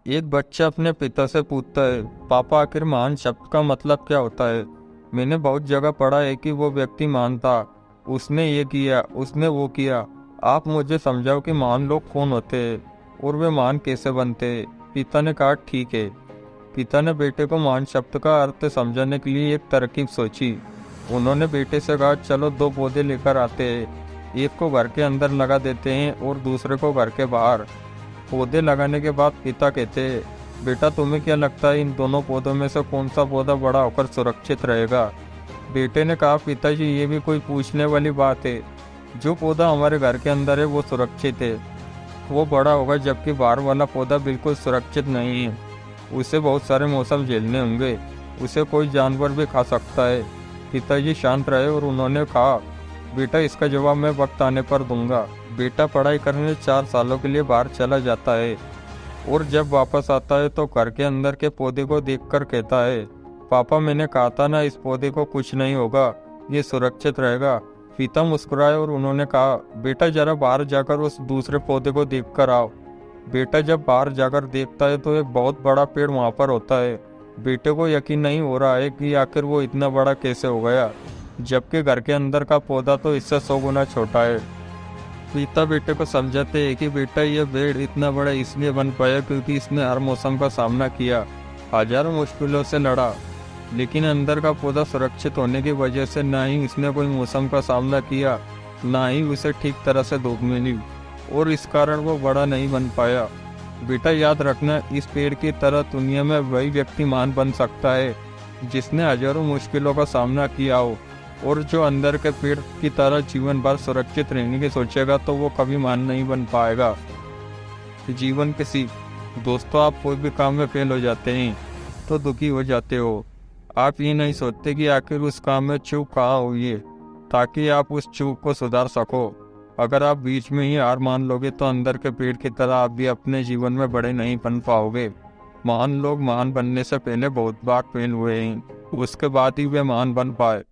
एक बच्चा अपने पिता से पूछता है, पापा आखिर महान शब्द का मतलब क्या होता है। मैंने बहुत जगह पढ़ा है कि वो व्यक्ति महान था, उसने ये किया, उसने वो किया। आप मुझे समझाओ कि महान लोग कौन होते हैं और वे महान कैसे बनते हैं। पिता ने कहा, ठीक है। पिता ने बेटे को महान शब्द का अर्थ समझाने के लिए एक तरकीब सोची। उन्होंने बेटे से कहा, चलो दो पौधे लेकर आते हैं, एक को घर के अंदर लगा देते हैं और दूसरे को घर के बाहर। पौधे लगाने के बाद पिता कहते, बेटा तुम्हें क्या लगता है इन दोनों पौधों में से कौन सा पौधा बड़ा होकर सुरक्षित रहेगा। बेटे ने कहा, पिताजी ये भी कोई पूछने वाली बात है। जो पौधा हमारे घर के अंदर है वो सुरक्षित है, वो बड़ा होगा, जबकि बाहर वाला पौधा बिल्कुल सुरक्षित नहीं है। उसे बहुत सारे मौसम झेलने होंगे, उसे कोई जानवर भी खा सकता है। पिताजी शांत रहे और उन्होंने कहा, बेटा इसका जवाब मैं वक्त आने पर दूंगा। बेटा पढ़ाई करने 4 सालों के लिए बाहर चला जाता है और जब वापस आता है तो घर के अंदर के पौधे को देखकर कहता है, पापा मैंने कहा था ना, इस पौधे को कुछ नहीं होगा, ये सुरक्षित रहेगा। पिता मुस्कुराए और उन्होंने कहा, बेटा जरा बाहर जाकर उस दूसरे पौधे को देख कर आओ। बेटा जब बाहर जाकर देखता है तो एक बहुत बड़ा पेड़ वहाँ पर होता है। बेटे को यकीन नहीं हो रहा है कि आखिर वो इतना बड़ा कैसे हो गया, जबकि घर के अंदर का पौधा तो इससे 100 गुना छोटा है। पिता बेटे को समझाते हैं कि बेटा यह पेड़ इतना बड़ा इसलिए बन पाया क्योंकि इसने हर मौसम का सामना किया, हजारों मुश्किलों से लड़ा। लेकिन अंदर का पौधा सुरक्षित होने की वजह से ना ही इसने कोई मौसम का सामना किया, ना ही उसे ठीक तरह से धूप मिली, और इस कारण वो बड़ा नहीं बन पाया। बेटा याद रखना, इस पेड़ की तरह दुनिया में वही व्यक्ति महान बन सकता है जिसने हजारों मुश्किलों का सामना किया हो, और जो अंदर के पेड़ की तरह जीवन भर सुरक्षित रहने की सोचेगा तो वो कभी महान नहीं बन पाएगा। जीवन के सीख। दोस्तों, आप कोई भी काम में फेल हो जाते हैं तो दुखी हो जाते हो। आप ये नहीं सोचते कि आखिर उस काम में चूक कहाँ हुई है, ताकि आप उस चूक को सुधार सको। अगर आप बीच में ही हार मान लोगे तो अंदर के पेड़ की तरह आप भी अपने जीवन में बड़े नहीं बन पाओगे। महान लोग महान बनने से पहले बहुत बार फेल हुए हैं, उसके बाद ही वे महान बन पाए।